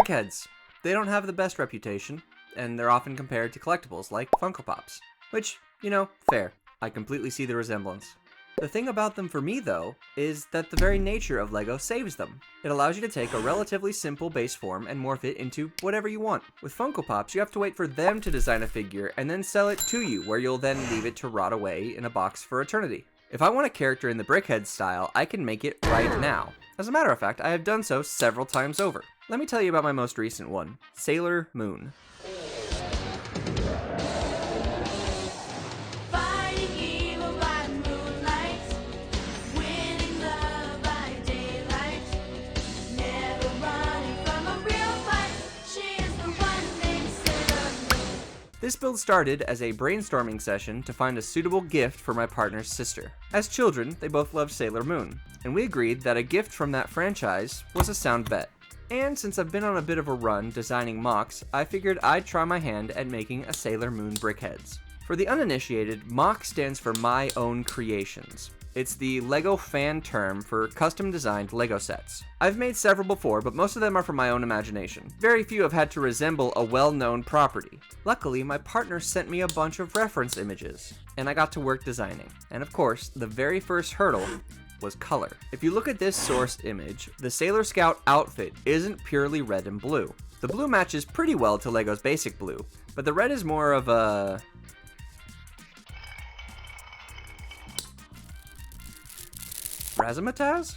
BRICKHEADZ. They don't have the best reputation, and they're often compared to collectibles like Funko Pops. Which, fair. I completely see the resemblance. The thing about them for me, though, is that the very nature of LEGO saves them. It allows you to take a relatively simple base form and morph it into whatever you want. With Funko Pops, you have to wait for them to design a figure and then sell it to you, where you'll then leave it to rot away in a box for eternity. If I want a character in the BRICKHEADZ style, I can make it right now. As a matter of fact, I have done so several times over. Let me tell you about my most recent one, Sailor Moon. This build started as a brainstorming session to find a suitable gift for my partner's sister. As children, they both loved Sailor Moon, and we agreed that a gift from that franchise was a sound bet. And since I've been on a bit of a run designing MOCs, I figured I'd try my hand at making a Sailor Moon BRICKHEADZ. For the uninitiated, MOC stands for My Own Creations. It's the LEGO fan term for custom designed LEGO sets. I've made several before, but most of them are from my own imagination. Very few have had to resemble a well-known property. Luckily, my partner sent me a bunch of reference images, and I got to work designing. And of course, the very first hurdle was color. If you look at this sourced image, the Sailor Scout outfit isn't purely red and blue. The blue matches pretty well to LEGO's basic blue, but the red is more of a razzmatazz?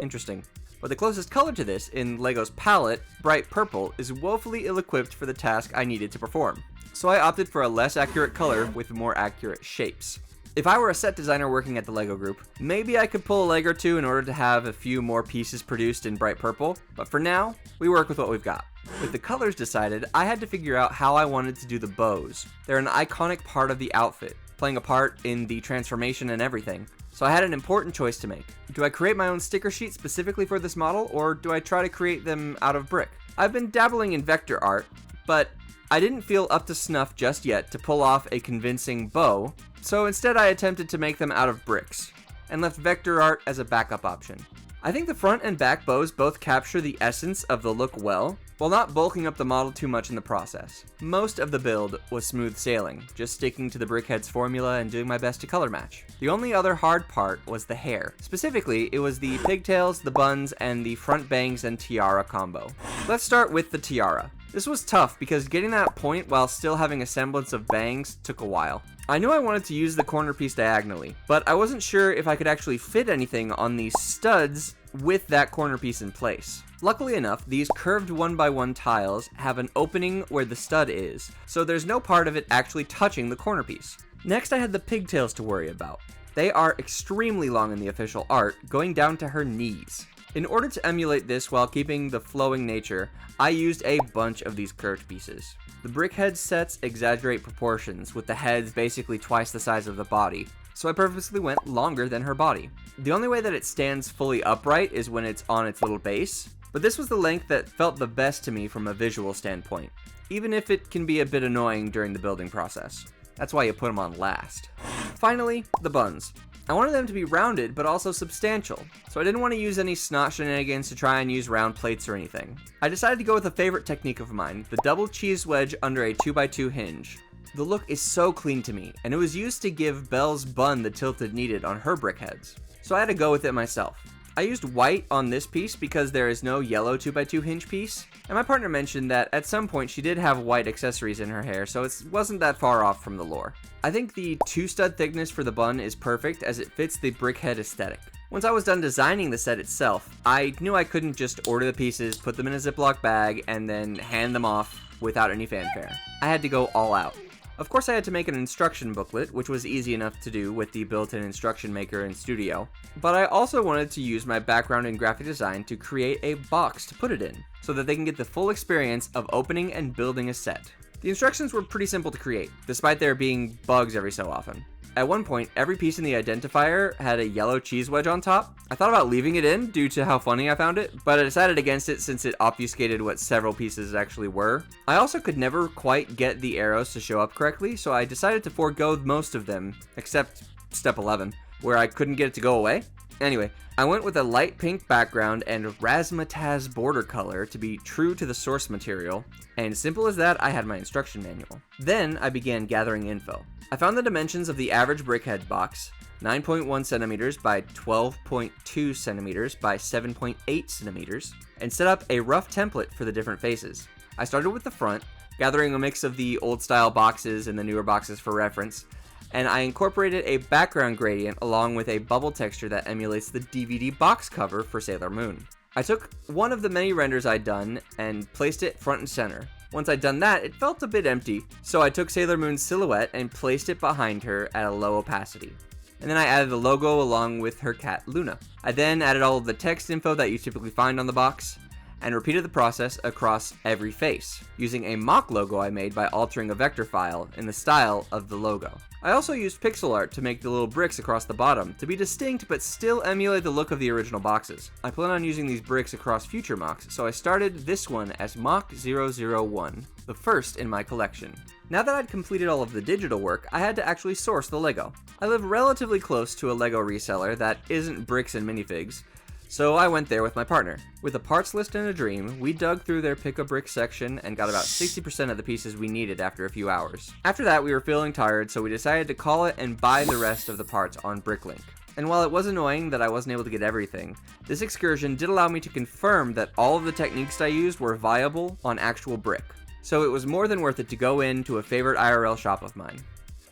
Interesting. But the closest color to this in LEGO's palette, bright purple, is woefully ill-equipped for the task I needed to perform. So I opted for a less accurate color with more accurate shapes. If I were a set designer working at the LEGO group, maybe I could pull a leg or two in order to have a few more pieces produced in bright purple, but for now, we work with what we've got. With the colors decided, I had to figure out how I wanted to do the bows. They're an iconic part of the outfit, playing a part in the transformation and everything. So I had an important choice to make. Do I create my own sticker sheet specifically for this model, or do I try to create them out of brick? I've been dabbling in vector art, but I didn't feel up to snuff just yet to pull off a convincing bow, so instead I attempted to make them out of bricks, and left vector art as a backup option. I think the front and back bows both capture the essence of the look well, while not bulking up the model too much in the process. Most of the build was smooth sailing, just sticking to the BRICKHEADZ formula and doing my best to color match. The only other hard part was the hair. Specifically, it was the pigtails, the buns, and the front bangs and tiara combo. Let's start with the tiara. This was tough because getting that point while still having a semblance of bangs took a while. I knew I wanted to use the corner piece diagonally, but I wasn't sure if I could actually fit anything on these studs with that corner piece in place. Luckily enough, these curved 1x1 tiles have an opening where the stud is, so there's no part of it actually touching the corner piece. Next, I had the pigtails to worry about. They are extremely long in the official art, going down to her knees. In order to emulate this while keeping the flowing nature, I used a bunch of these curved pieces. The BRICKHEADZ sets exaggerate proportions, with the heads basically twice the size of the body, so I purposely went longer than her body. The only way that it stands fully upright is when it's on its little base, but this was the length that felt the best to me from a visual standpoint, even if it can be a bit annoying during the building process. That's why you put them on last. Finally, the buns. I wanted them to be rounded, but also substantial, so I didn't want to use any snot shenanigans to try and use round plates or anything. I decided to go with a favorite technique of mine, the double cheese wedge under a 2x2 hinge. The look is so clean to me, and it was used to give Belle's bun the tilt it needed on her BRICKHEADZ, so I had to go with it myself. I used white on this piece because there is no yellow 2x2 hinge piece, and my partner mentioned that at some point she did have white accessories in her hair, so it wasn't that far off from the lore. I think the 2-stud thickness for the bun is perfect as it fits the BRICKHEAD aesthetic. Once I was done designing the set itself, I knew I couldn't just order the pieces, put them in a Ziploc bag, and then hand them off without any fanfare. I had to go all out. Of course I had to make an instruction booklet, which was easy enough to do with the built-in instruction maker in Studio, but I also wanted to use my background in graphic design to create a box to put it in, so that they can get the full experience of opening and building a set. The instructions were pretty simple to create, despite there being bugs every so often. At one point, every piece in the identifier had a yellow cheese wedge on top. I thought about leaving it in due to how funny I found it, but I decided against it since it obfuscated what several pieces actually were. I also could never quite get the arrows to show up correctly, so I decided to forego most of them, except step 11, where I couldn't get it to go away. Anyway, I went with a light pink background and razzmatazz border color to be true to the source material, and simple as that, I had my instruction manual. Then I began gathering info. I found the dimensions of the average BRICKHEADZ box, 9.1 centimeters by 12.2 centimeters by 7.8 centimeters, and set up a rough template for the different faces. I started with the front, gathering a mix of the old style boxes and the newer boxes for reference, and I incorporated a background gradient along with a bubble texture that emulates the DVD box cover for Sailor Moon. I took one of the many renders I'd done and placed it front and center. Once I'd done that, it felt a bit empty, so I took Sailor Moon's silhouette and placed it behind her at a low opacity. And then I added the logo along with her cat Luna. I then added all of the text info that you typically find on the box, and repeated the process across every face, using a mock logo I made by altering a vector file in the style of the logo. I also used pixel art to make the little bricks across the bottom to be distinct but still emulate the look of the original boxes. I plan on using these bricks across future MOCs, so I started this one as MOC 001, the first in my collection. Now that I'd completed all of the digital work, I had to actually source the Lego. I live relatively close to a Lego reseller that isn't bricks and minifigs, so I went there with my partner. With a parts list and a dream, we dug through their pick-a-brick section and got about 60% of the pieces we needed after a few hours. After that, we were feeling tired, so we decided to call it and buy the rest of the parts on BRICKLink. And while it was annoying that I wasn't able to get everything, this excursion did allow me to confirm that all of the techniques I used were viable on actual brick. So it was more than worth it to go into a favorite IRL shop of mine.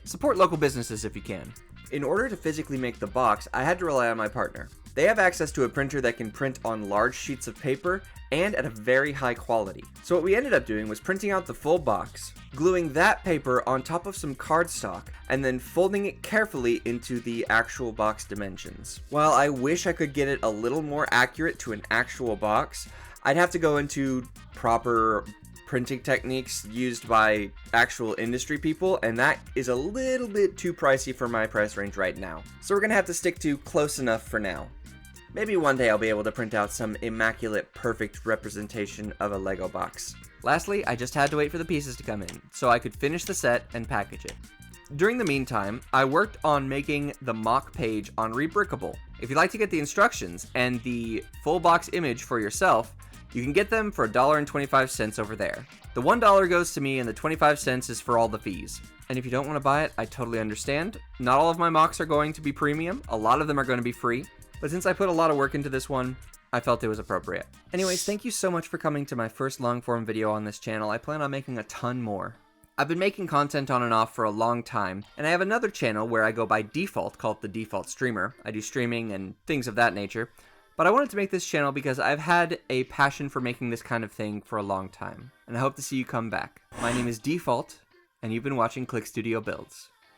Support local businesses if you can. In order to physically make the box, I had to rely on my partner. They have access to a printer that can print on large sheets of paper and at a very high quality. So what we ended up doing was printing out the full box, gluing that paper on top of some cardstock, and then folding it carefully into the actual box dimensions. While I wish I could get it a little more accurate to an actual box, I'd have to go into proper printing techniques used by actual industry people, and that is a little bit too pricey for my price range right now. So we're gonna have to stick to close enough for now. Maybe one day I'll be able to print out some immaculate, perfect representation of a Lego box. Lastly, I just had to wait for the pieces to come in, so I could finish the set and package it. During the meantime, I worked on making the mock page on Rebrickable. If you'd like to get the instructions and the full box image for yourself, you can get them for $1.25 over there. The $1 goes to me and the 25 cents is for all the fees. And if you don't want to buy it, I totally understand. Not all of my MOCs are going to be premium. A lot of them are going to be free. But since I put a lot of work into this one, I felt it was appropriate. Anyways, thank you so much for coming to my first long-form video on this channel. I plan on making a ton more. I've been making content on and off for a long time, and I have another channel where I go by default called The Default Streamer. I do streaming and things of that nature. But I wanted to make this channel because I've had a passion for making this kind of thing for a long time, and I hope to see you come back. My name is Default, and you've been watching Click Studio Builds.